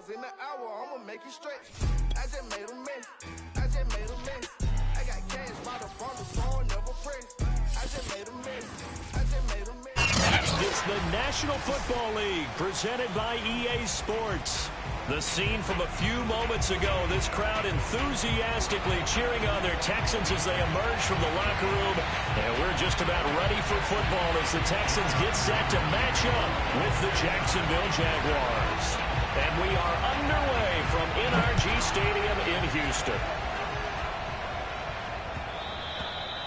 miles in an hour, I'ma make it stretch. I just made a mess. I just made a mess. I got cash by the bundle, so I never press. I just made a mess. I just made a mess. It's the National Football League presented by EA Sports. The scene from a few moments ago, this crowd enthusiastically cheering on their Texans as they emerge from the locker room. And we're just about ready for football as the Texans get set to match up with the Jacksonville Jaguars. And we are underway from NRG Stadium in Houston.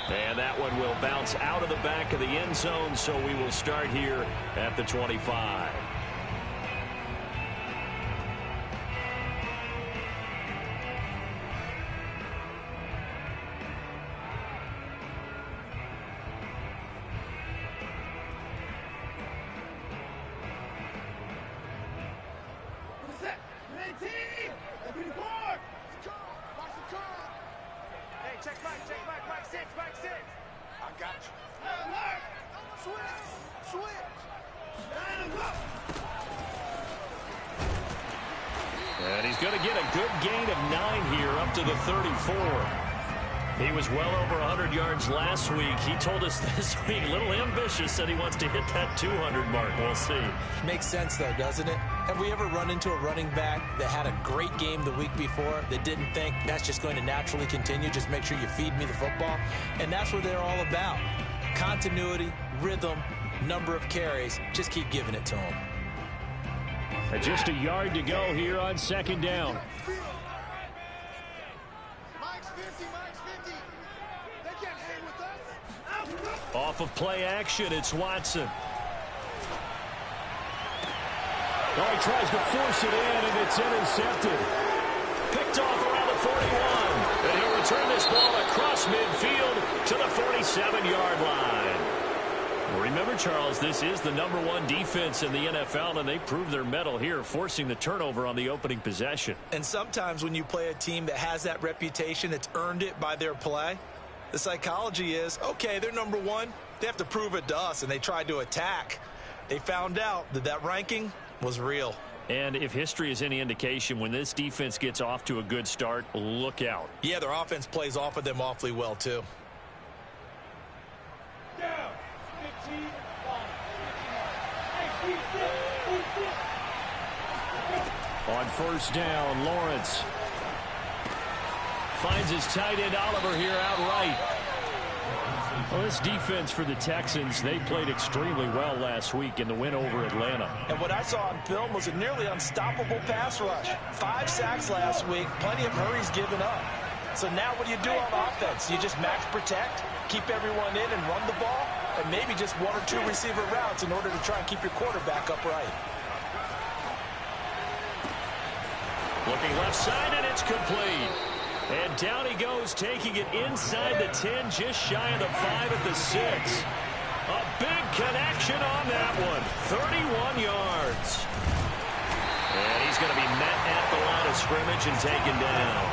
And that one will bounce out of the back of the end zone, so we will start here at the 25. And he's going to get a good gain of 9 here up to the 34. He was well over 100 yards last week. He told us this week, a little ambitious, said he wants to hit that 200 mark. We'll see. Makes sense, though, doesn't it? Have we ever run into a running back that had a great game the week before that didn't think that's just going to naturally continue? Just make sure you feed me the football. And that's what they're all about. Continuity, rhythm, number of carries. Just keep giving it to them. And just a yard to go here on second down. Off of play action, it's Watson. Oh, he tries to force it in, and it's intercepted. Picked off around the 41. And he'll return this ball across midfield to the 47-yard line. Remember, Charles, this is the #1 defense in the NFL, and they proved their mettle here, forcing the turnover on the opening possession. And sometimes when you play a team that has that reputation, that's earned it by their play, the psychology is, okay, they're #1. They have to prove it to us, and they tried to attack. They found out that that ranking was real. And if history is any indication, when this defense gets off to a good start, look out. Yeah, their offense plays off of them awfully well, too. On first down, Lawrence finds his tight end Oliver here outright. Well, this defense for the Texans, they played extremely well last week in the win over Atlanta. And what I saw on film was a nearly unstoppable pass rush. 5 sacks last week, plenty of hurries given up. So now what do you do on offense? You just max protect, keep everyone in and run the ball, and maybe just 1 or 2 receiver routes in order to try and keep your quarterback upright. Looking left side, and it's complete. And down he goes, taking it inside the 10, just shy of the 5 at the 6. A big connection on that one. 31 yards. And he's going to be met at the line of scrimmage and taken down.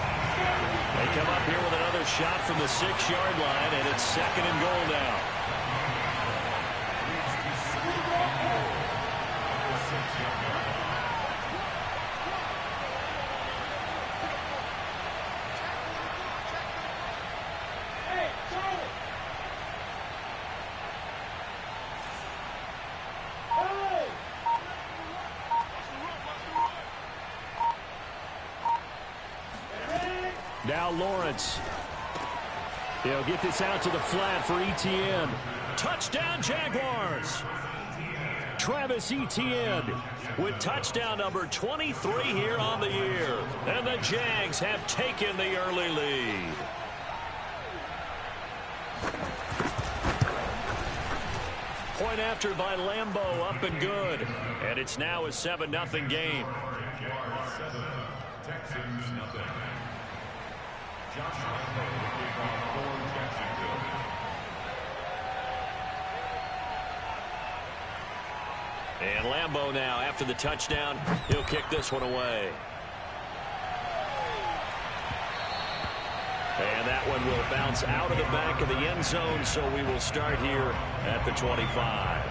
They come up here with another shot from the 6-yard line, and it's 2nd and goal now. Now Lawrence. He'll get this out to the flat for Etienne. Touchdown Jaguars. Travis Etienne with touchdown number 23 here on the year. And the Jags have taken the early lead. Point after by Lambeau, up and good. And it's now a 7-0 game. Texans nothing. And Lambeau now, after the touchdown, he'll kick this one away. And that one will bounce out of the back of the end zone, so we will start here at the 25.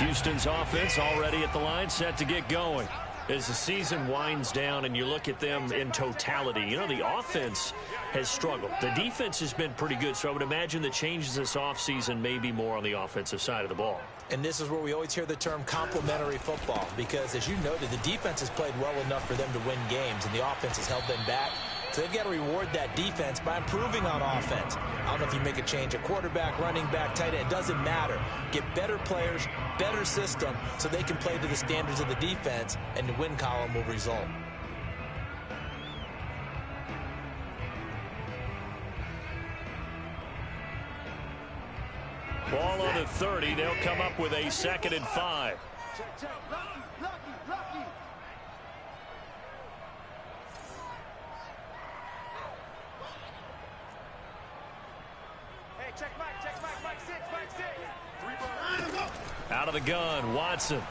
Houston's offense already at the line, set to get going. As the season winds down and you look at them in totality, you know, the offense has struggled. The defense has been pretty good, so I would imagine the changes this offseason may be more on the offensive side of the ball. And this is where we always hear the term complementary football, because as you noted, the defense has played well enough for them to win games, and the offense has held them back. So they've got to reward that defense by improving on offense. I don't know if you make a change at quarterback, running back, tight end. It doesn't matter. Get better players, better system, so they can play to the standards of the defense, and the win column will result. Ball on the 30. They'll come up with a 2nd and 5. Check. Lucky. Hey, check Mike 6. Out of the gun, Watson.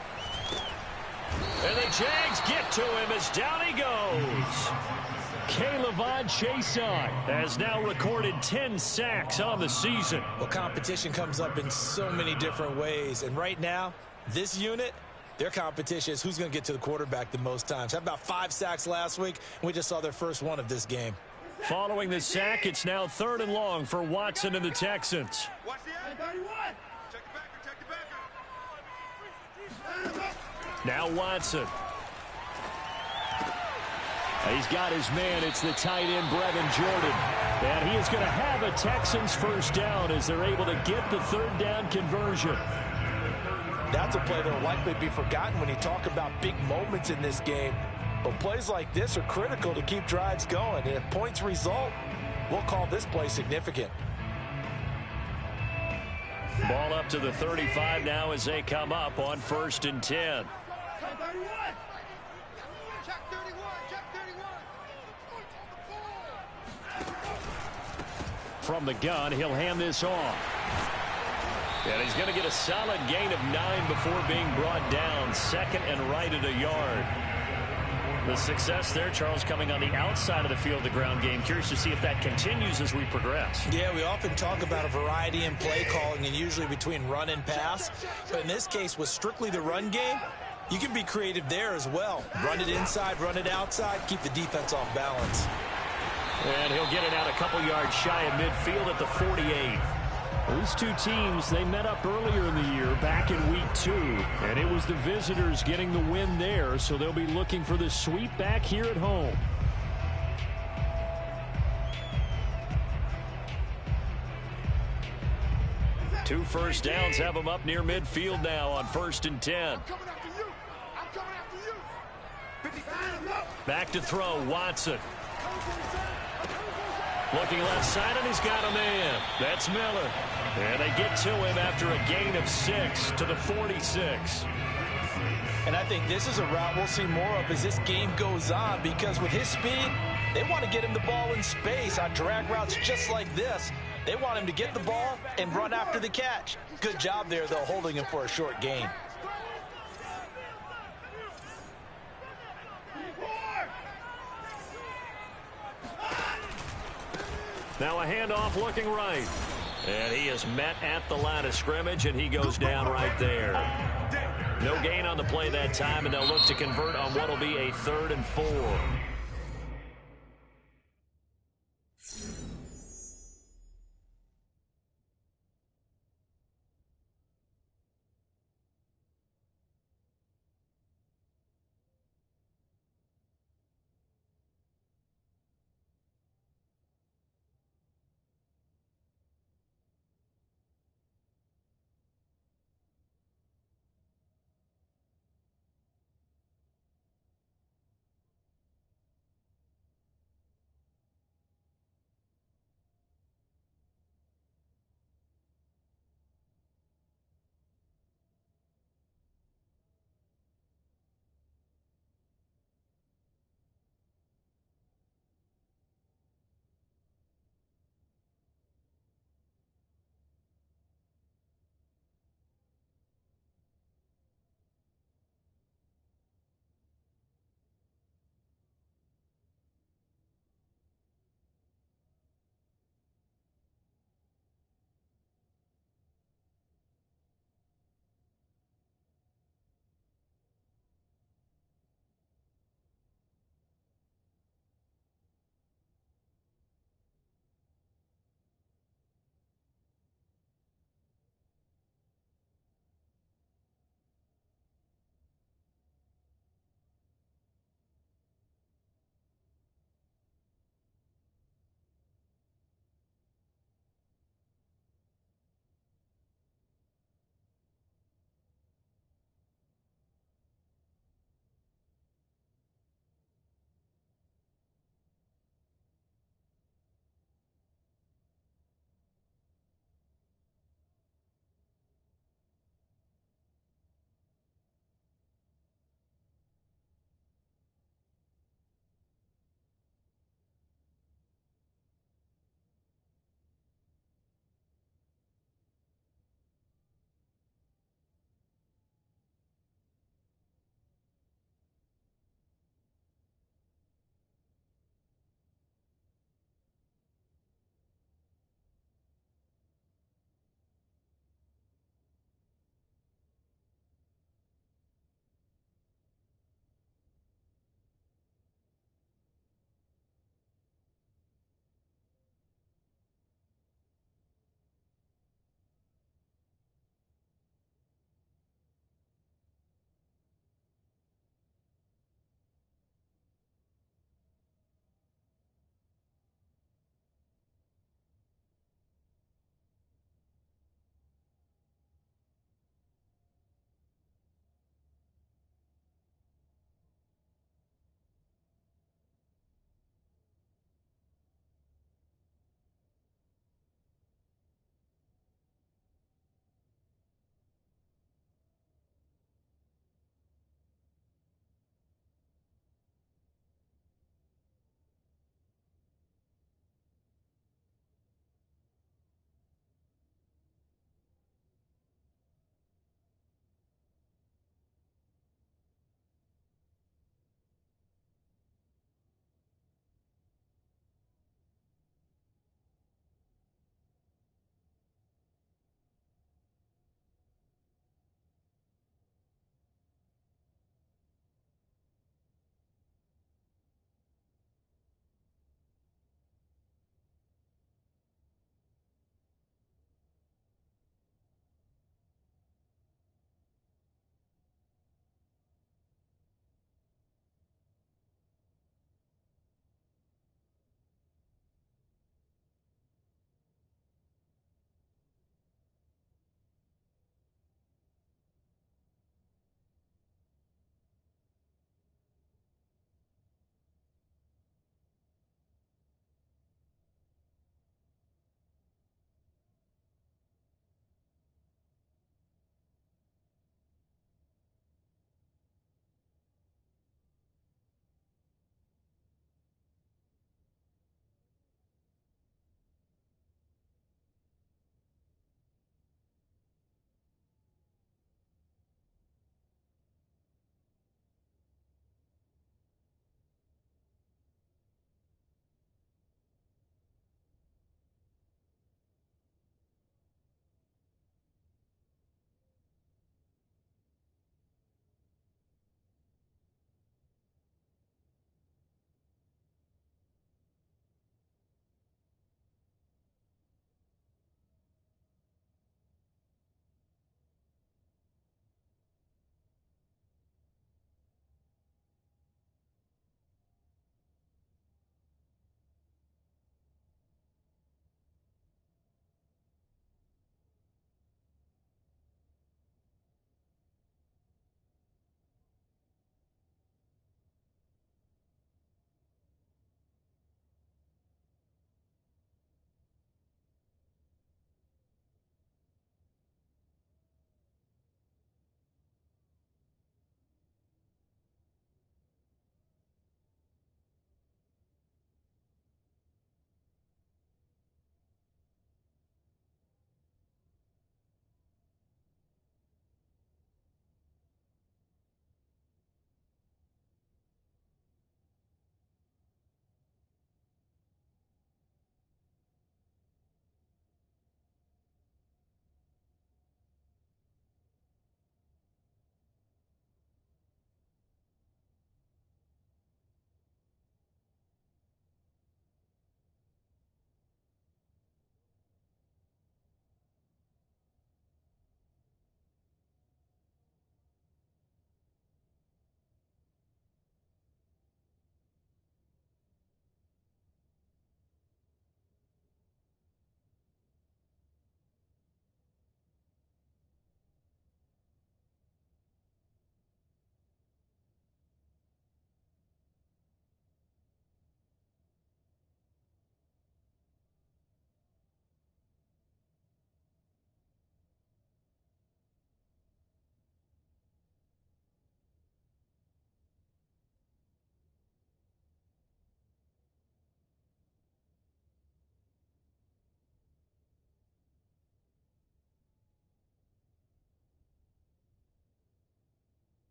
And the Jags get to him as down he goes. K'Lavon Chaisson has now recorded 10 sacks on the season. Well, competition comes up in so many different ways. And right now, this unit, their competition is who's going to get to the quarterback the most times. How about 5 sacks last week? We just saw their first one of this game. Following the sack, it's now 3rd and long for Watson and the Texans. Watch the 31. Check the backer. Now Watson. He's got his man. It's the tight end, Brevin Jordan. And he is going to have a Texans first down as they're able to get the 3rd down conversion. That's a play that will likely be forgotten when you talk about big moments in this game. But plays like this are critical to keep drives going. And if points result, we'll call this play significant. Ball up to the 35 now as they come up on 1st and 10. From the gun, he'll hand this off. And he's going to get a solid gain of 9 before being brought down. 2nd and right at a yard. The success there, Charles, coming on the outside of the field, the ground game. Curious to see if that continues as we progress. Yeah, we often talk about a variety in play calling and usually between run and pass. But in this case, with strictly the run game, you can be creative there as well. Run it inside, run it outside, keep the defense off balance. And he'll get it out a couple yards shy of midfield at the 48. These two teams, they met up earlier in the year back in week 2. And it was the visitors getting the win there, so they'll be looking for the sweep back here at home. Two first downs have them up near midfield now on 1st and 10. Back to throw, Watson. Looking left side, and he's got a man. That's Miller. And they get to him after a gain of 6 to the 46. And I think this is a route we'll see more of as this game goes on, because with his speed, they want to get him the ball in space on drag routes just like this. They want him to get the ball and run after the catch. Good job there, though, holding him for a short gain. Now a handoff looking right. And he is met at the line of scrimmage, and he goes down right there. No gain on the play that time, and they'll look to convert on what will be a 3rd and 4.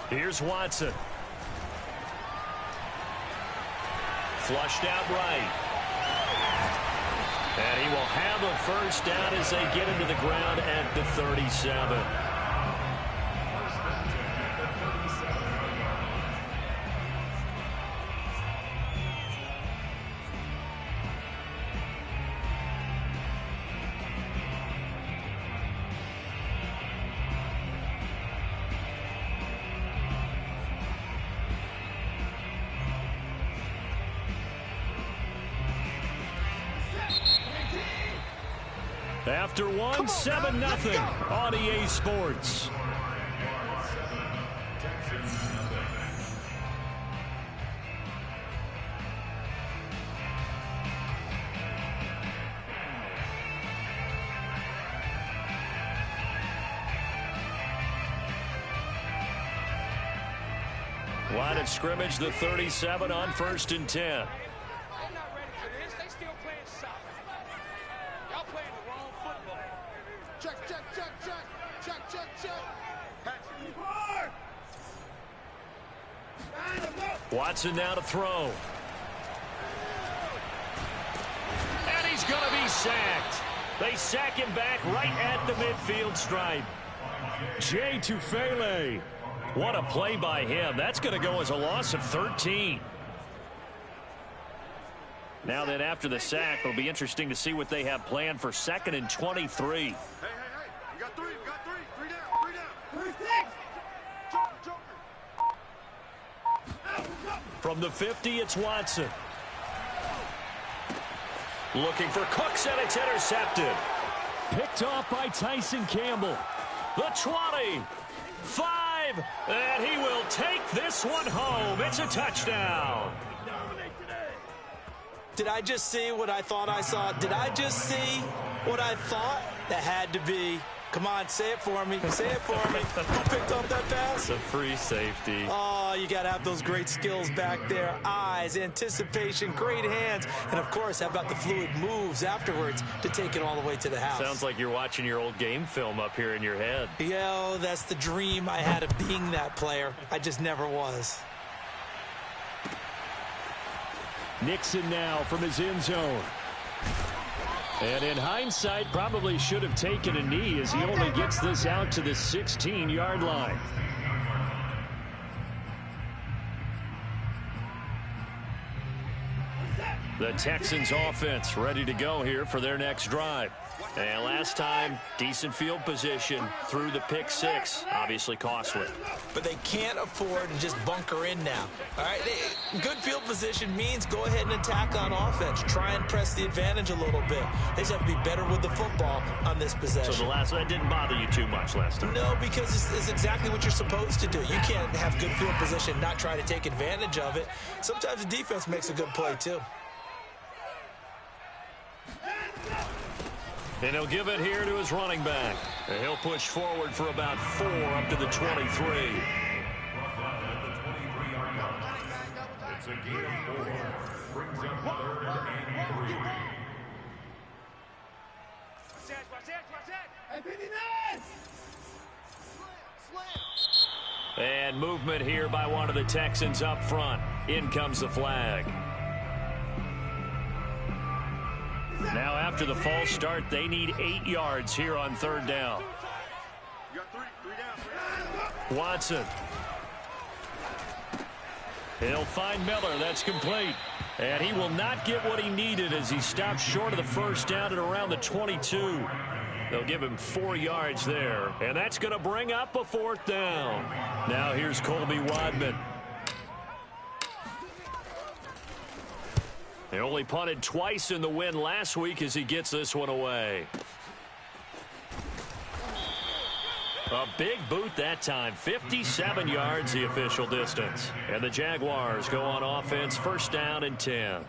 Here's Watson. Flushed out right. And he will have a first down as they get into the ground at the 37. After one, 7-0 on EA Sports. Line of scrimmage, the 37 on 1st and 10. Watson now to throw. And he's going to be sacked. They sack him back right at the midfield stripe. Jay Tufele. What a play by him. That's going to go as a loss of 13. Now then, after the sack, it'll be interesting to see what they have planned for 2nd and 23. Hey. You got three. Three down. 36. From the 50, it's Watson. Looking for Cooks, and it's intercepted. Picked off by Tyson Campbell. The 20. 5. And he will take this one home. It's a touchdown. Did I just see what I thought I saw? Did I just see what I thought? That had to be. Come on, say it for me. Say it for me. Who picked up that pass? It's a free safety. Oh, you got to have those great skills back there. Eyes, anticipation, great hands. And, of course, how about the fluid moves afterwards to take it all the way to the house? Sounds like you're watching your old game film up here in your head. Yo, that's the dream I had of being that player. I just never was. Nixon now from his end zone. And in hindsight, probably should have taken a knee as he only gets this out to the 16-yard line. The Texans offense ready to go here for their next drive. And last time, decent field position through the pick six. Obviously costly. But they can't afford to just bunker in now. All right, good field position means go ahead and attack on offense. Try and press the advantage a little bit. They just have to be better with the football on this possession. So that didn't bother you too much last time? No, because it's exactly what you're supposed to do. You can't have good field position and not try to take advantage of it. Sometimes the defense makes a good play, too. And he'll give it here to his running back. And he'll push forward for about 4 up to the 23. It's a gain of 4. Brings up 3rd and 3. And movement here by one of the Texans up front. In comes the flag. Now after the false start, they need 8 yards here on 3rd down. You got three down. Watson. He'll find Miller. That's complete. And he will not get what he needed as he stops short of the first down at around the 22. They'll give him 4 yards there. And that's going to bring up a 4th down. Now here's Colby Wadman. He only punted twice in the win last week as he gets this one away. A big boot that time. 57 yards the official distance. And the Jaguars go on offense, 1st down and 10.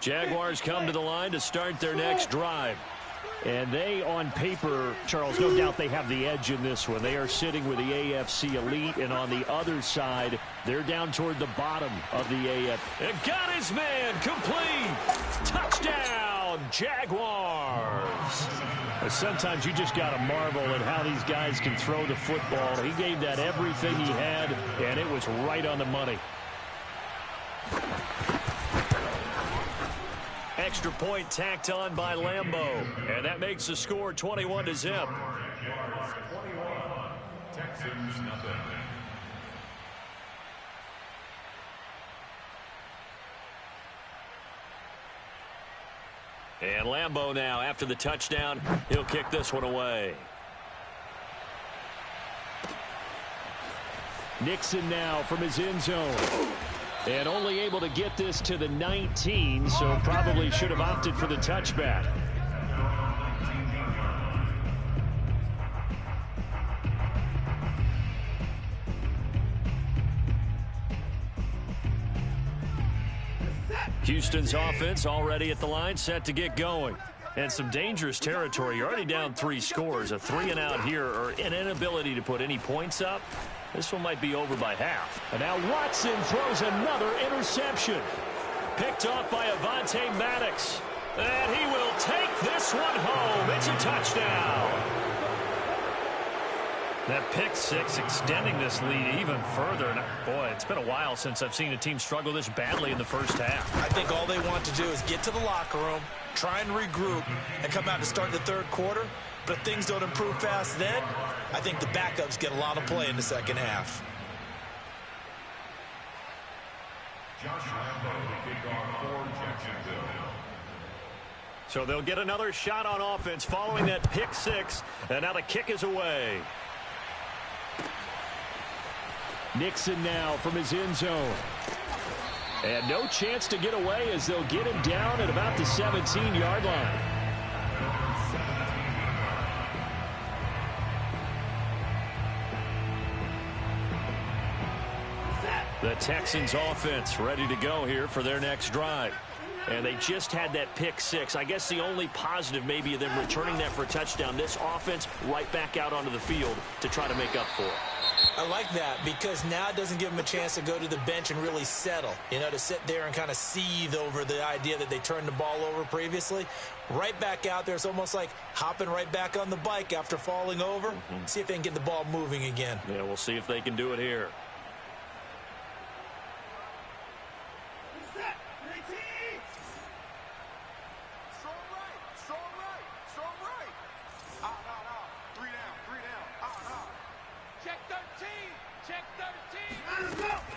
Jaguars come to the line to start their next drive. And they, on paper, Charles, no doubt they have the edge in this one. They are sitting with the AFC elite, and on the other side, they're down toward the bottom of the AFC. And got his man, complete. Touchdown, Jaguars. Sometimes you just got to marvel at how these guys can throw the football. He gave that everything he had, and it was right on the money. Extra point tacked on by Lambeau. And that makes the score 21-0. Texans nothing. And Lambeau now, after the touchdown, he'll kick this one away. Nixon now from his end zone. And only able to get this to the 19, so probably should have opted for the touchback. Houston's offense already at the line, set to get going. And some dangerous territory. You're already down 3 scores. A 3-and-out here, or an inability to put any points up. This one might be over by half. And now Watson throws another interception. Picked off by Avonte Maddox. And he will take this one home. It's a touchdown. That pick six extending this lead even further. And boy, it's been a while since I've seen a team struggle this badly in the first half. I think all they want to do is get to the locker room, try and regroup, and come out to start the third quarter. But if things don't improve fast then, I think the backups get a lot of play in the second half. Josh Lambeau, the kickoff for Jacksonville. So they'll get another shot on offense following that pick six. And now the kick is away. Nixon now from his end zone. And no chance to get away as they'll get him down at about the 17-yard line. The Texans offense ready to go here for their next drive. And they just had that pick six. I guess the only positive maybe of them returning that for a touchdown. This offense right back out onto the field to try to make up for it. I like that because now it doesn't give them a chance to go to the bench and really settle. You know, to sit there and kind of seethe over the idea that they turned the ball over previously. Right back out there. It's almost like hopping right back on the bike after falling over. See if they can get the ball moving again. Yeah, we'll see if they can do it here.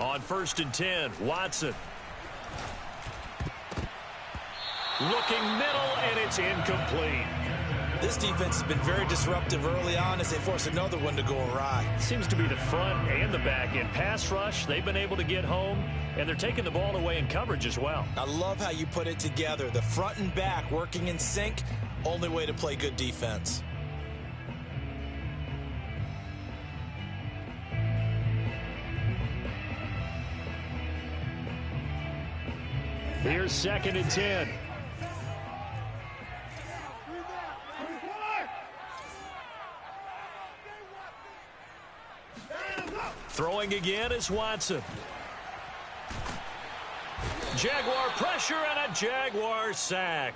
On 1st and 10, Watson. Looking middle, and it's incomplete. This defense has been very disruptive early on as they force another one to go awry. Seems to be the front and the back end. Pass rush, they've been able to get home, and they're taking the ball away in coverage as well. I love how you put it together. The front and back working in sync, only way to play good defense. Here's 2nd and 10. Throwing again is Watson. Jaguar pressure and a Jaguar sack.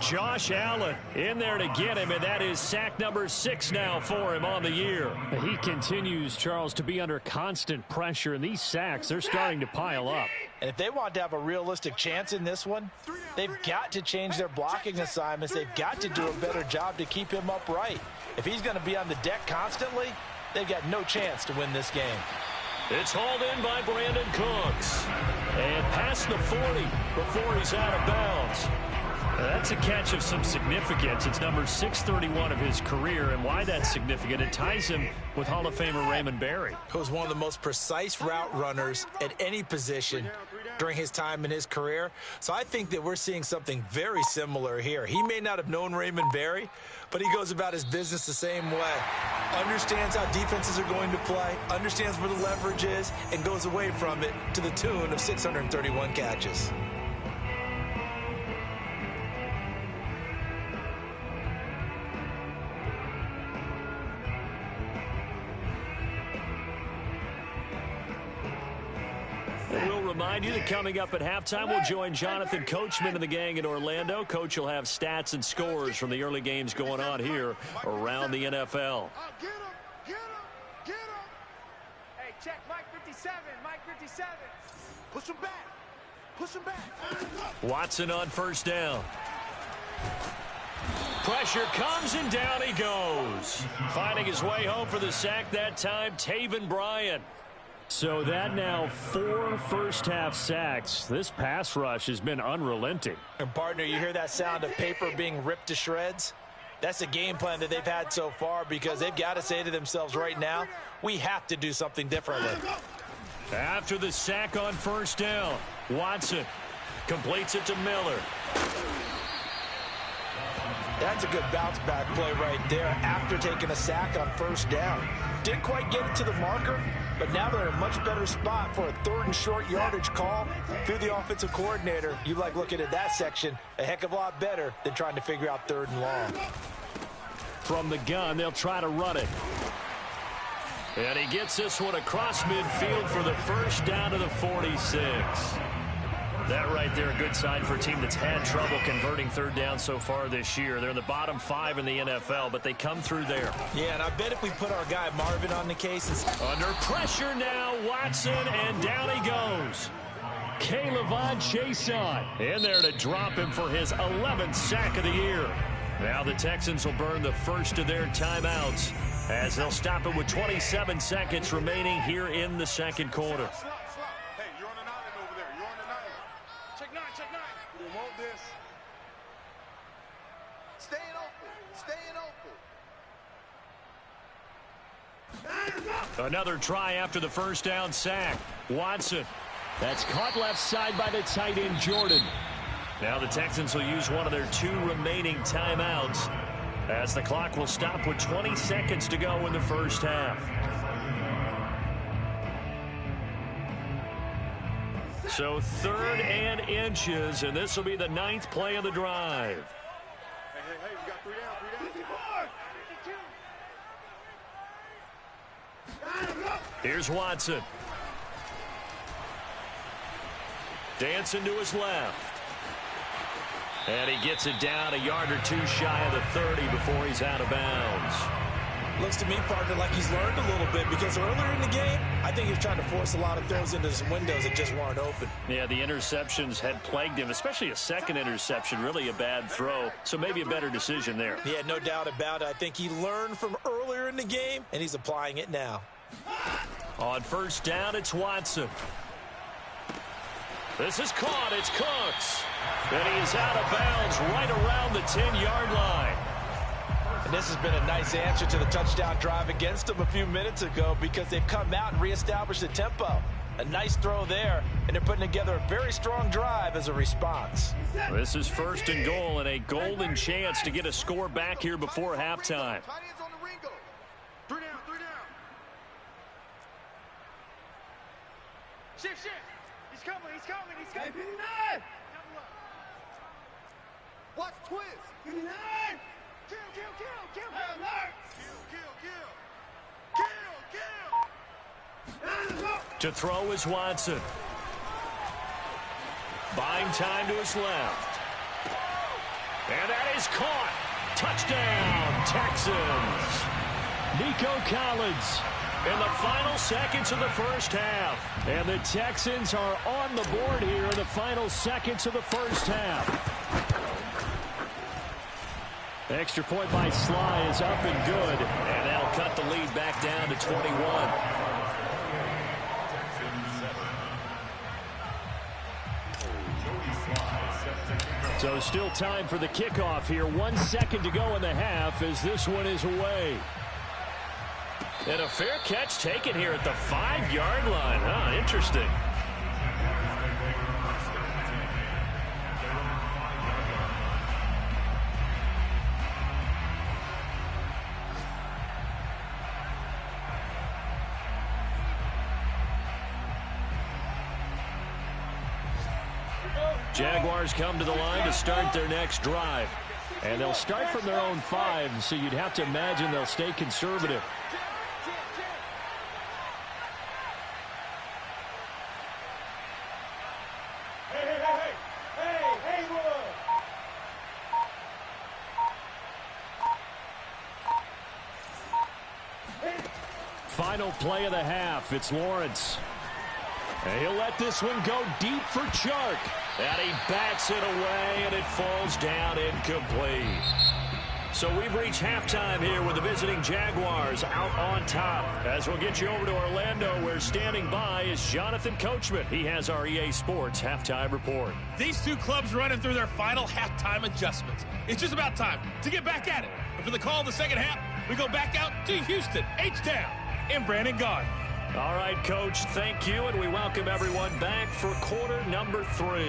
Josh Allen in there to get him, and that is sack number 6 now for him on the year. He continues, Charles, to be under constant pressure, and these sacks, they're starting to pile up. And if they want to have a realistic chance in this one, they've got to change their blocking assignments. They've got to do a better job to keep him upright. If he's going to be on the deck constantly, they've got no chance to win this game. It's hauled in by Brandon Cooks. And past the 40 before he's out of bounds. That's a catch of some significance. It's number 631 of his career, and why that's significant, it ties him with Hall of Famer Raymond Berry, who was one of the most precise route runners at any position during his time in his career. So I think that we're seeing something very similar here. He may not have known Raymond Berry, but he goes about his business the same way. Understands how defenses are going to play, understands where the leverage is, and goes away from it to the tune of 631 catches. remind you that coming up at halftime, we'll join Jonathan Coachman and the gang in Orlando. Coach will have stats and scores from the early games going on here around the NFL. Get him! Get him! Get him! Hey, check Mike 57. Mike 57. Push him back! Push him back! Watson on first down. Pressure comes and down he goes. Finding his way home for the sack that time, Taven Bryan. So that now 4 first-half sacks. This pass rush has been unrelenting. And, partner, you hear that sound of paper being ripped to shreds? That's a game plan that they've had so far because they've got to say to themselves right now, we have to do something differently. After the sack on first down, Watson completes it to Miller. That's a good bounce-back play right there after taking a sack on first down. Didn't quite get it to the marker, but now they're in a much better spot for a 3rd and short yardage call through the offensive coordinator. You like looking at that section a heck of a lot better than trying to figure out 3rd and long. From the gun, they'll try to run it. And he gets this one across midfield for the first down to the 46. That right there, a good sign for a team that's had trouble converting 3rd down so far this year. They're in the bottom 5 in the NFL, but they come through there. Yeah, and I bet if we put our guy Marvin on the case. Under pressure now, Watson, and down he goes. K'Lavon Chaisson in there to drop him for his 11th sack of the year. Now the Texans will burn the first of their timeouts as they'll stop it with 27 seconds remaining here in the second quarter. Hey, you're on an island over there. You're on an island. Check 9, check 9. We want this. Staying open. Another try after the first down sack. Watson. That's caught left side by the tight end, Jordan. Now the Texans will use one of their 2 remaining timeouts as the clock will stop with 20 seconds to go in the first half. So 3rd and inches, and this will be the 9th play of the drive. Hey, we got 3 down. Here's Watson. Dancing to his left. And he gets it down a yard or 2 shy of the 30 before he's out of bounds. Looks to me, partner, like he's learned a little bit because earlier in the game, I think he was trying to force a lot of throws into some windows that just weren't open. Yeah, the interceptions had plagued him, especially a second interception, really a bad throw. So maybe a better decision there. Yeah, no doubt about it. I think he learned from earlier in the game, and he's applying it now. On first down, it's Watson. This is caught. It's Cooks. And he's out of bounds right around the 10-yard line. And this has been a nice answer to the touchdown drive against them a few minutes ago because they've come out and reestablished the tempo. A nice throw there, and they're putting together a very strong drive as a response. This is 1st and goal and a golden chance to get a score back here before halftime. Tight ends on the Ringo. 3 down. Shift. He's coming. Watch twist. Kill. To throw is Watson. Buying time to his left. And that is caught. Touchdown, Texans. Nico Collins in the final seconds of the first half. And the Texans are on the board here in the final seconds of the first half. Extra point by Sly is up and good. And that'll cut the lead back down to 21. So still time for the kickoff here. 1 second to go in the half as this one is away. And a fair catch taken here at the 5-yard line. Interesting. Jaguars come to the line to start their next drive. And they'll start from their own 5, so you'd have to imagine they'll stay conservative. final play of the half. It's Lawrence. And he'll let this one go deep for Chark. And he bats it away, and it falls down incomplete. So we've reached halftime here with the visiting Jaguars out on top. As we'll get you over to Orlando, where standing by is Jonathan Coachman. He has our EA Sports halftime report. These two clubs running through their final halftime adjustments. It's just about time to get back at it. And for the call of the second half, we go back out to Houston, H-Town, and Brandon Gaudin. All right, Coach, thank you, and we welcome everyone back for quarter number 3.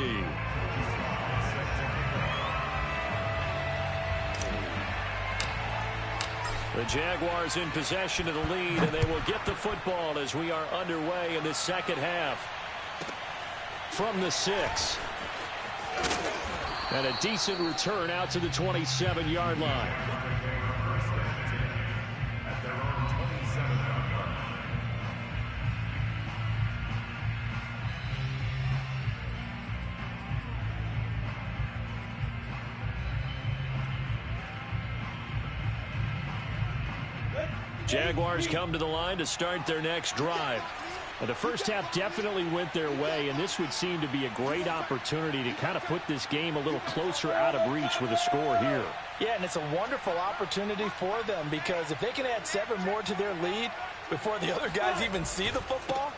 The Jaguars in possession of the lead, and they will get the football as we are underway in this second half. From the 6. And a decent return out to the 27-yard line. Jaguars come to the line to start their next drive. Well, the first half definitely went their way, and this would seem to be a great opportunity to kind of put this game a little closer out of reach with a score here. Yeah, and it's a wonderful opportunity for them, because if they can add 7 more to their lead before the other guys even see the football,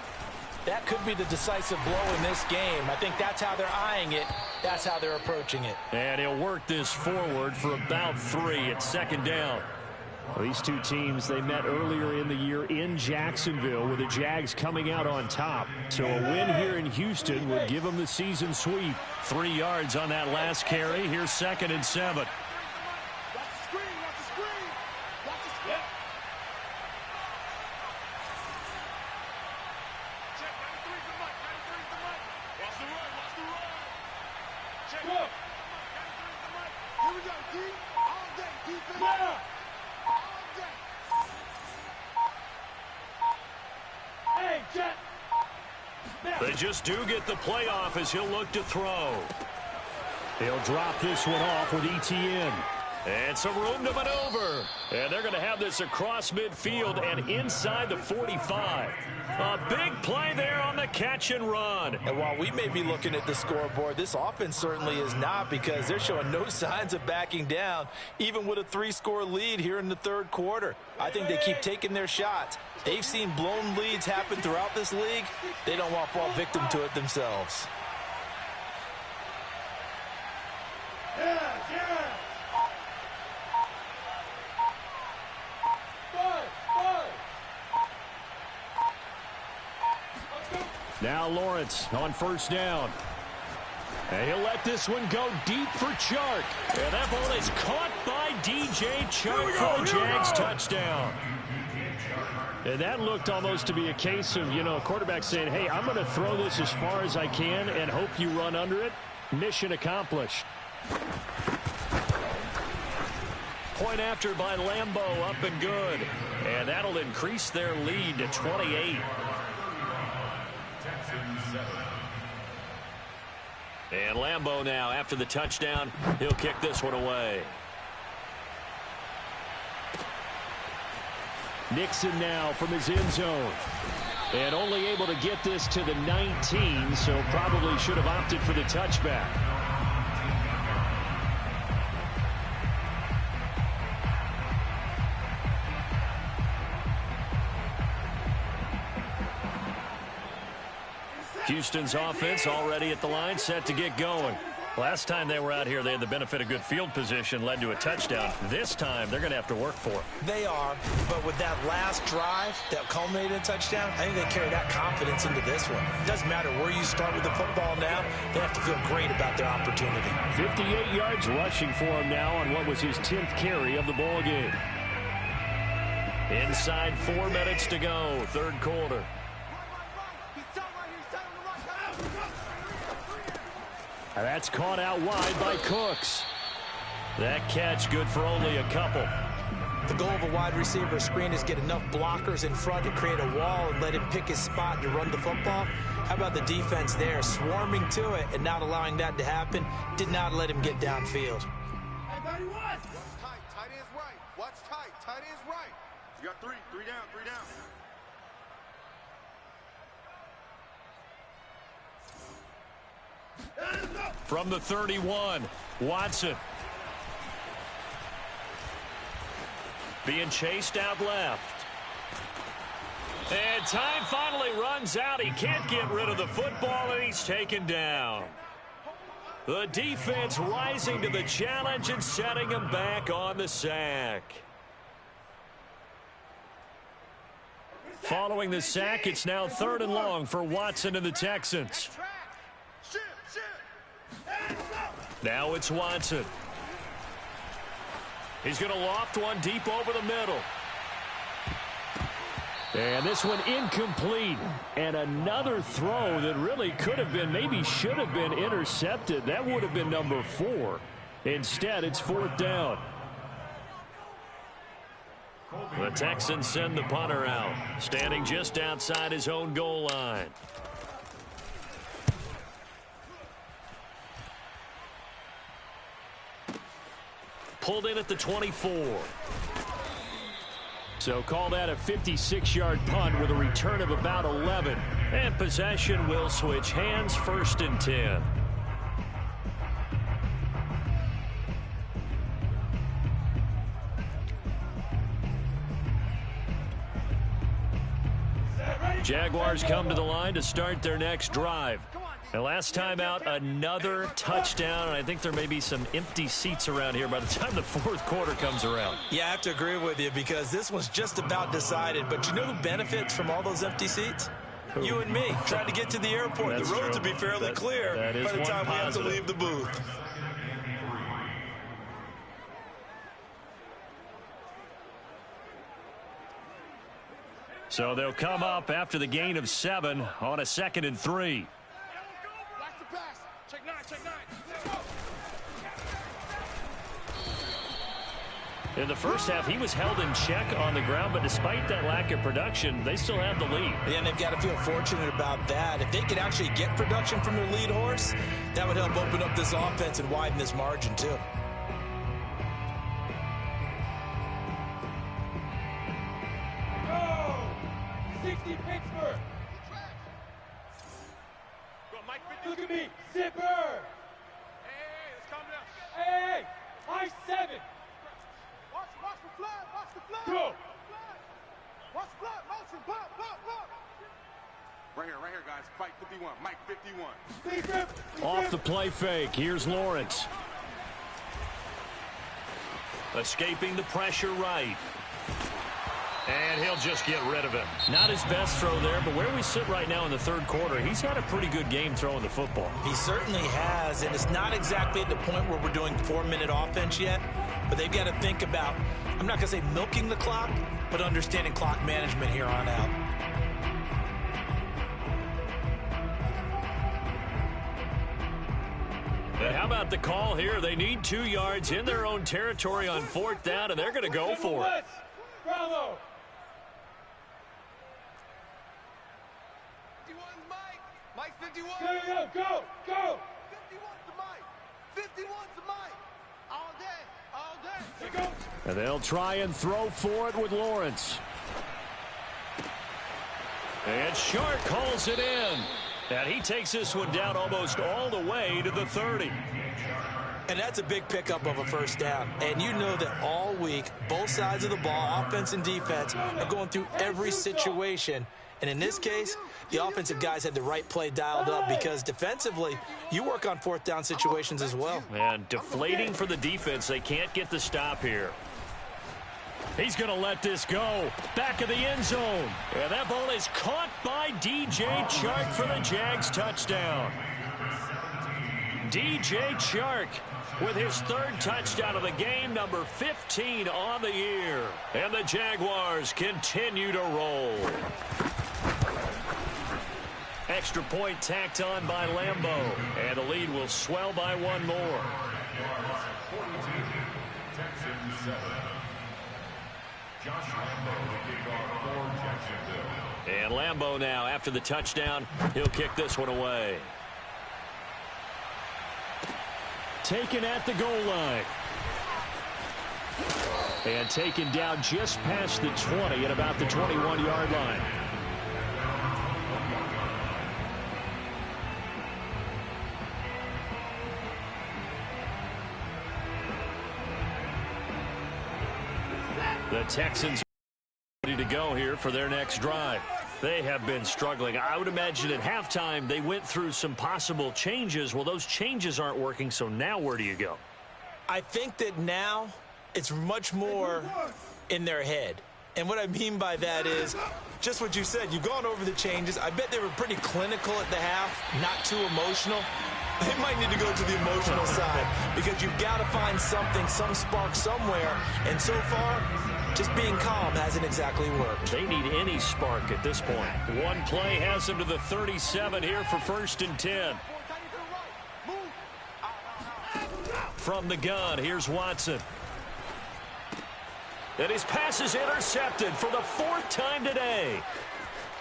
that could be the decisive blow in this game. I think that's how they're eyeing it. That's how they're approaching it. And he'll work this forward for about 3 at second down. Well, these two teams, they met earlier in the year in Jacksonville with the Jags coming out on top. So a win here in Houston would give them the season sweep. 3 yards on that last carry. Here's 2nd and 7. They just do get the playoff as he'll look to throw. He'll drop this one off with ETN. And some room to maneuver. And they're going to have this across midfield and inside the 45. A big play there on the catch and run. And while we may be looking at the scoreboard, this offense certainly is not, because they're showing no signs of backing down, even with a 3-score lead here in the third quarter. I think they keep taking their shots. They've seen blown leads happen throughout this league. They don't want to fall victim to it themselves. Now Lawrence on first down. And he'll let this one go deep for Chark. And that ball is caught by DJ Chark for the Jags touchdown. And that looked almost to be a case of, quarterback saying, hey, I'm going to throw this as far as I can and hope you run under it. Mission accomplished. Point after by Lambeau, up and good. And that'll increase their lead to 28. And Lambeau now, after the touchdown, he'll kick this one away. Nixon now from his end zone. And only able to get this to the 19, so probably should have opted for the touchback. Houston's offense already at the line, set to get going. Last time they were out here, they had the benefit of good field position, led to a touchdown. This time, they're going to have to work for it. They are, but with that last drive that culminated in a touchdown, I think they carry that confidence into this one. It doesn't matter where you start with the football now. They have to feel great about their opportunity. 58 yards rushing for him now on what was his 10th carry of the ball game. Inside 4 minutes to go, third quarter. And that's caught out wide by Cooks. That catch good for only a couple. The goal of a wide receiver screen is get enough blockers in front to create a wall and let him pick his spot to run the football. How about the defense there, swarming to it and not allowing that to happen? Did not let him get downfield. Hey, buddy, watch tight. Tight end's right. Watch tight. Tight end's right. You got 3 down. From the 31, Watson. Being chased out left. And time finally runs out. He can't get rid of the football, and he's taken down. The defense rising to the challenge and setting him back on the sack. Following the sack, it's now 3rd and long for Watson and the Texans. Now it's Watson. He's going to loft one deep over the middle. And this one incomplete. And another throw that really could have been, maybe should have been intercepted. That would have been number 4. Instead, it's 4th down. The Texans send the punter out, standing just outside his own goal line. Pulled in at the 24. So call that a 56-yard punt with a return of about 11. And possession will switch hands, 1st and 10. Jaguars come to the line to start their next drive. And last time out, another touchdown, and I think there may be some empty seats around here by the time the 4th quarter comes around. Yeah, I have to agree with you because this one's just about decided. But you know who benefits from all those empty seats? You and me, trying to get to the airport. That's the roads true. will be fairly clear by the time we have to leave the booth. So they'll come up after the gain of 7 on a 2nd and 3. Check 9, check 9. In the first half, he was held in check on the ground, but despite that lack of production, they still have the lead. Yeah, and they've got to feel fortunate about that. If they could actually get production from their lead horse, that would help open up this offense and widen this margin, too. Go! 60 Pittsburgh. Go, Mike, look at me. Zipper. Hey, let's calm down. Hey, high 7. Watch the flood, watch the flood. Go. Watch the flood, motion, pop. Right here, guys. Fight 51, Mike 51. Off the play fake, here's Lawrence. Escaping the pressure right. And he'll just get rid of him. Not his best throw there, but where we sit right now in the 3rd quarter, he's had a pretty good game throwing the football. He certainly has, and it's not exactly at the point where we're doing 4-minute offense yet, but they've got to think about, I'm not going to say milking the clock, but understanding clock management here on out. But how about the call here? They need 2 yards in their own territory on 4th down, and they're going to go for it. Bravo. 51's Mike. Mike 51. Go. 51's the Mike. 51's the Mike. All day. Here goes. And they'll try and throw for it with Lawrence. And Shark calls it in. And he takes this one down almost all the way to the 30. And that's a big pickup of a 1st down. And you know that all week, both sides of the ball, offense and defense, are going through every situation. And in this case, the offensive guys had the right play dialed up because defensively, you work on 4th down situations as well. And deflating for the defense. They can't get the stop here. He's going to let this go. Back of the end zone. And that ball is caught by DJ Chark for the Jags touchdown. DJ Chark with his 3rd touchdown of the game, number 15 on the year. And the Jaguars continue to roll. Extra point tacked on by Lambeau. And the lead will swell by 1 more. And Lambeau now, after the touchdown, he'll kick this one away. Taken at the goal line. And taken down just past the 20 at about the 21-yard line. The Texans are ready to go here for their next drive. They have been struggling. I would imagine at halftime they went through some possible changes. Well, those changes aren't working, so now where do you go? I think that now it's much more in their head. And what I mean by that is just what you said. You've gone over the changes. I bet they were pretty clinical at the half, not too emotional. They might need to go to the emotional side because you've got to find something, some spark somewhere. And so far, just being calm hasn't exactly worked. They need any spark at this point. One play has them to the 37 here for 1st and 10. From the gun, here's Watson. And his pass is intercepted for the 4th time today.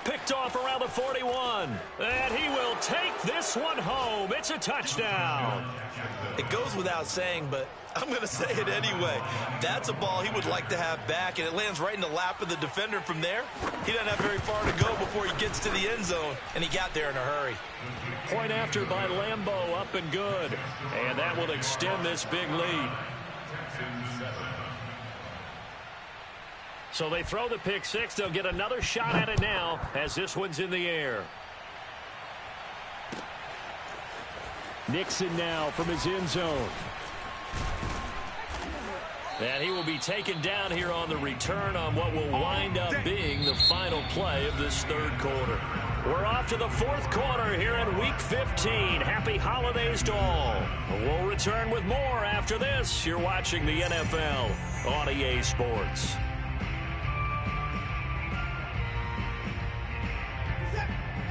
Picked off around the 41. And he will take this one home. It's a touchdown. It goes without saying, but I'm going to say it anyway. That's a ball he would like to have back, and it lands right in the lap of the defender from there. He doesn't have very far to go before he gets to the end zone, and he got there in a hurry. Point after by Lambeau, up and good. And that will extend this big lead. So they throw the pick six. They'll get another shot at it now as this one's in the air. Nixon now from his end zone. And he will be taken down here on the return on what will wind up being the final play of this 3rd quarter. We're off to the 4th quarter here in Week 15. Happy holidays to all. We'll return with more after this. You're watching the NFL on EA Sports.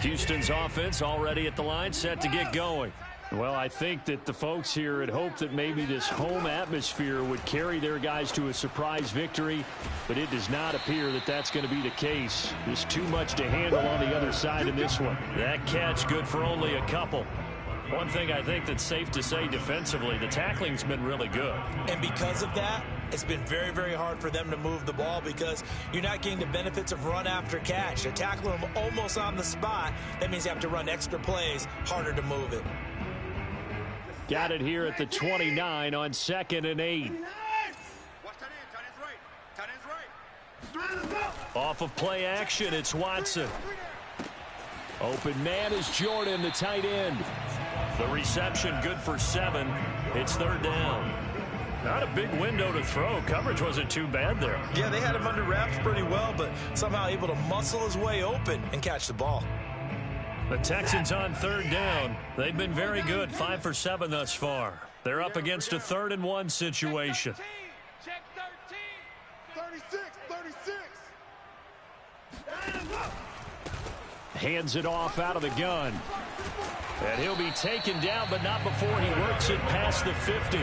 Houston's offense already at the line, set to get going. Well, I think that the folks here had hoped that maybe this home atmosphere would carry their guys to a surprise victory, but it does not appear that that's going to be the case. There's too much to handle on the other side in this one. That catch good for only a couple. One thing I think that's safe to say defensively, the tackling's been really good. And because of that, it's been very, very hard for them to move the ball because you're not getting the benefits of run after catch. They're tackling them almost on the spot. That means you have to run extra plays, harder to move it. Got it here at the 29 on 2nd and 8. Off of play action, it's Watson. Open man is Jordan, the tight end. The reception good for 7. It's 3rd down. Not a big window to throw. Coverage wasn't too bad there. Yeah, they had him under wraps pretty well, but somehow able to muscle his way open and catch the ball. The Texans on 3rd down. They've been very good, 5 for 7 thus far. They're up against a 3rd and 1 situation. Check 13. 36. Hands it off out of the gun. And he'll be taken down, but not before he works it past the 50.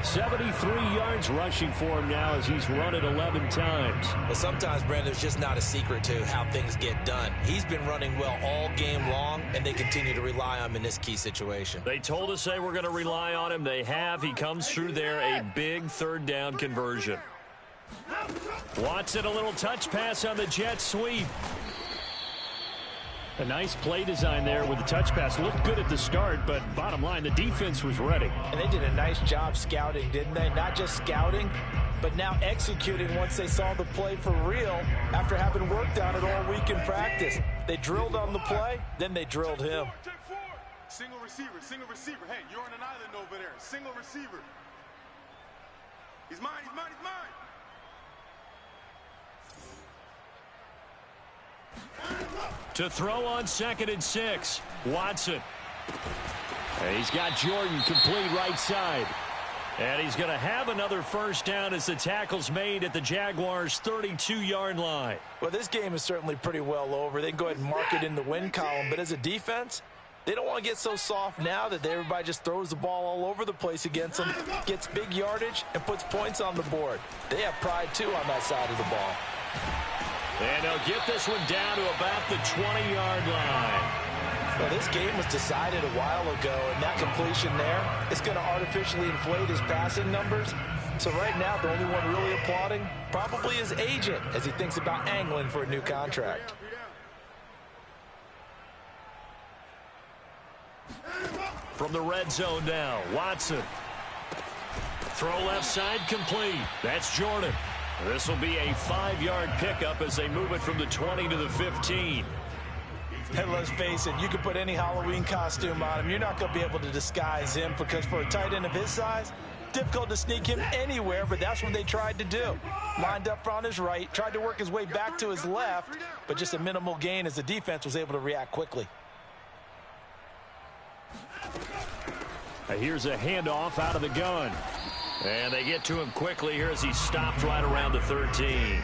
73 yards rushing for him now as he's run it 11 times. Well, sometimes, Brandon, there's just not a secret to how things get done. He's been running well all game long, and they continue to rely on him in this key situation. They told us they were going to rely on him. They have. He comes through there, a big 3rd down conversion. Watson, a little touch pass on the jet sweep. A nice play design there with the touch pass. Looked good at the start, but bottom line, the defense was ready. And they did a nice job scouting, didn't they? Not just scouting, but now executing once they saw the play for real after having worked on it all week in practice. They drilled on the play, then they drilled him. Single receiver. Hey, you're on an island over there. Single receiver. He's mine. To throw on 2nd and 6, Watson. And he's got Jordan complete right side. And he's going to have another 1st down as the tackle's made at the Jaguars' 32-yard line. Well, this game is certainly pretty well over. They can go ahead and mark it in the win column. But as a defense, they don't want to get so soft now that everybody just throws the ball all over the place against them, gets big yardage, and puts points on the board. They have pride, too, on that side of the ball. And they'll get this one down to about the 20-yard line. Well, this game was decided a while ago, and that completion there is going to artificially inflate his passing numbers. So right now, the only one really applauding probably his agent as he thinks about angling for a new contract. From the red zone now, Watson. Throw left side complete. That's Jordan. This will be a 5-yard pickup as they move it from the 20 to the 15. And let's face it, you can put any Halloween costume on him. You're not going to be able to disguise him because for a tight end of his size, difficult to sneak him anywhere, but that's what they tried to do. Lined up on his right, tried to work his way back to his left, but just a minimal gain as the defense was able to react quickly. Here's a handoff out of the gun. And they get to him quickly here as he stopped right around the 13.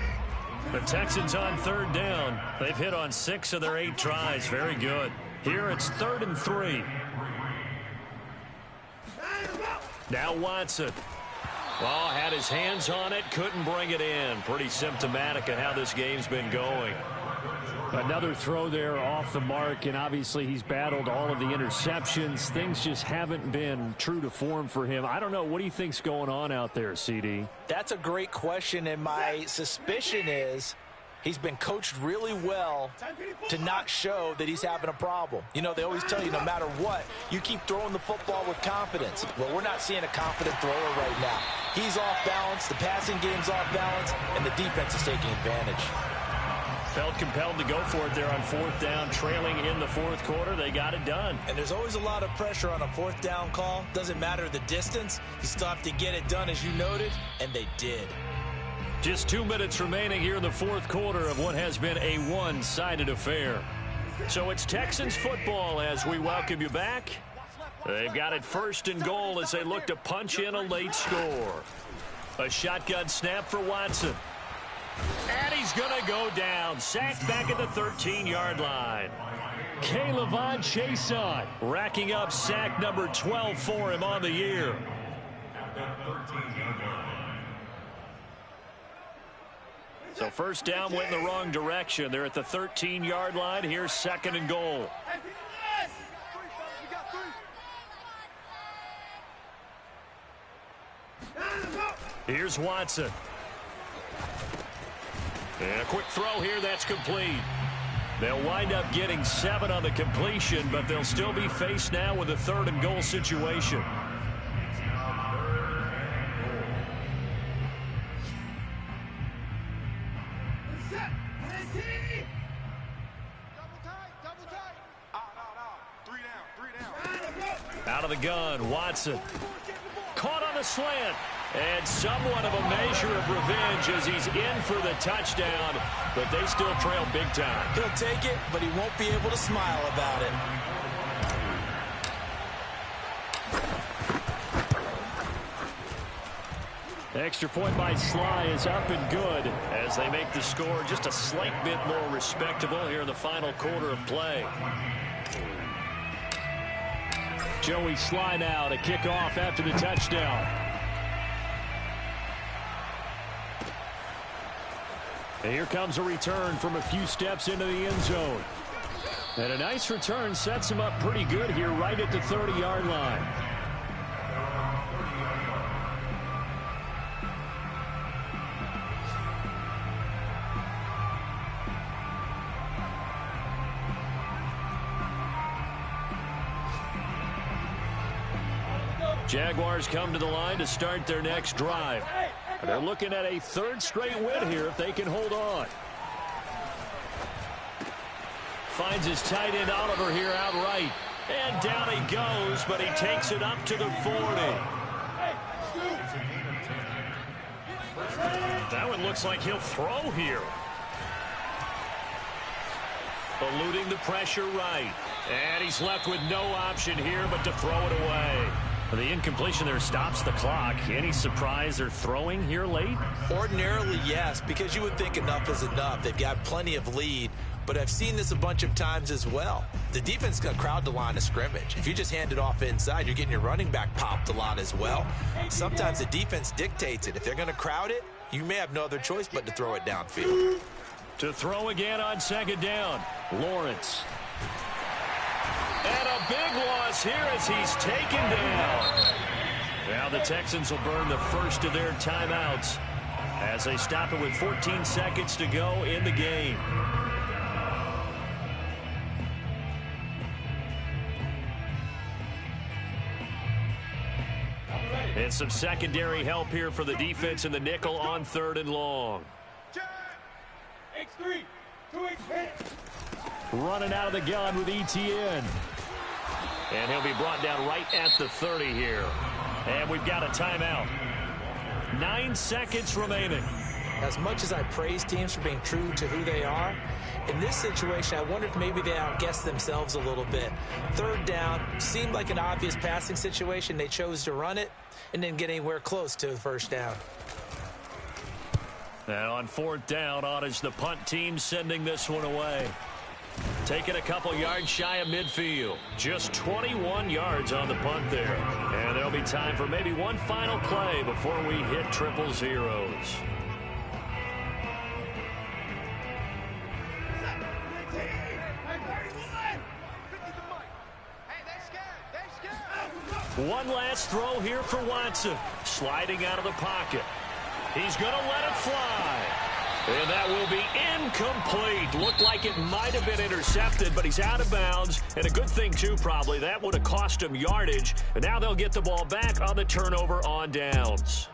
The Texans on 3rd down. They've hit on 6 of their 8 tries. Very good. Here it's 3rd and 3. Now Watson. Oh, had his hands on it, couldn't bring it in. Pretty symptomatic of how this game's been going. Another throw there off the mark, and obviously he's battled all of the interceptions. Things just haven't been true to form for him. I don't know. What do you think's going on out there, CD? That's a great question, and my suspicion is he's been coached really well to not show that he's having a problem. You know, they always tell you no matter what, you keep throwing the football with confidence. Well, we're not seeing a confident thrower right now. He's off balance, the passing game's off balance, and the defense is taking advantage. Felt compelled to go for it there on 4th down, trailing in the 4th quarter. They got it done. And there's always a lot of pressure on a 4th down call. Doesn't matter the distance. You still have to get it done, as you noted, and they did. Just 2 minutes remaining here in the 4th quarter of what has been a one-sided affair. So it's Texans football as we welcome you back. They've got it 1st and goal as they look to punch in a late score. A shotgun snap for Watson. And he's going to go down. Sacked back at the 13-yard line. Bgdean Chason racking up sack number 12 for him on the year. So 1st down went in the wrong direction. They're at the 13-yard line. Here's 2nd and goal. Here's Watson. And a quick throw here, that's complete. They'll wind up getting 7 on the completion, but they'll still be faced now with a 3rd and goal situation. Out of the gun, Watson. Caught on the slant. And somewhat of a measure of revenge as he's in for the touchdown, but they still trail big time. He'll take it, but he won't be able to smile about it. Extra point by Sly is up and good as they make the score just a slight bit more respectable here in the final quarter of play. Joey Sly now to kick off after the touchdown. And here comes a return from a few steps into the end zone. And a nice return sets him up pretty good here right at the 30-yard line. Jaguars come to the line to start their next drive. They're looking at a 3rd straight win here if they can hold on. Finds his tight end Oliver here outright. And down he goes, but he takes it up to the 40. That one looks like he'll throw here. Eluding the pressure right. And he's left with no option here but to throw it away. The incompletion there stops the clock. Any surprise they're throwing here late? Ordinarily, yes, because you would think enough is enough. They've got plenty of lead, but I've seen this a bunch of times as well. The defense is going to crowd the line of scrimmage. If you just hand it off inside, you're getting your running back popped a lot as well. Sometimes the defense dictates it. If they're going to crowd it, you may have no other choice but to throw it downfield. To throw again on 2nd down, Lawrence. And a big loss here as he's taken down. Now the Texans will burn the 1st of their timeouts as they stop it with 14 seconds to go in the game. And some secondary help here for the defense in the nickel on 3rd and long. X3, 2X hit. Running out of the gun with Etienne. And he'll be brought down right at the 30 here. And we've got a timeout. 9 seconds remaining. As much as I praise teams for being true to who they are, in this situation, I wonder if maybe they outguessed themselves a little bit. 3rd down seemed like an obvious passing situation. They chose to run it and didn't get anywhere close to the 1st down. And on 4th down, on is the punt team sending this one away. Taking a couple yards shy of midfield. Just 21 yards on the punt there. And there'll be time for maybe one final play before we hit triple zeros. One last throw here for Watson. Sliding out of the pocket. He's going to let it fly. And that will be incomplete. Looked like it might have been intercepted, but he's out of bounds. And a good thing, too, probably. That would have cost him yardage. And now they'll get the ball back on the turnover on downs.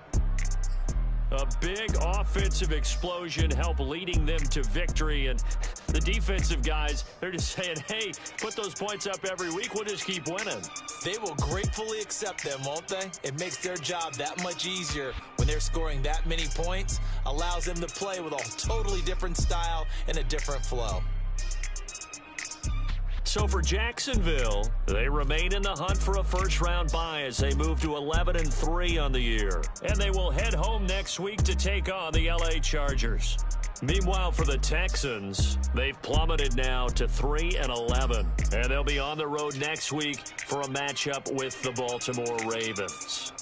A big offensive explosion helped leading them to victory. And the defensive guys, they're just saying, hey, put those points up every week. We'll just keep winning. They will gratefully accept them, won't they? It makes their job that much easier when they're scoring that many points. Allows them to play with a totally different style and a different flow. So for Jacksonville, they remain in the hunt for a first-round bye as they move to 11-3 on the year. And they will head home next week to take on the LA Chargers. Meanwhile, for the Texans, they've plummeted now to 3-11. And they'll be on the road next week for a matchup with the Baltimore Ravens.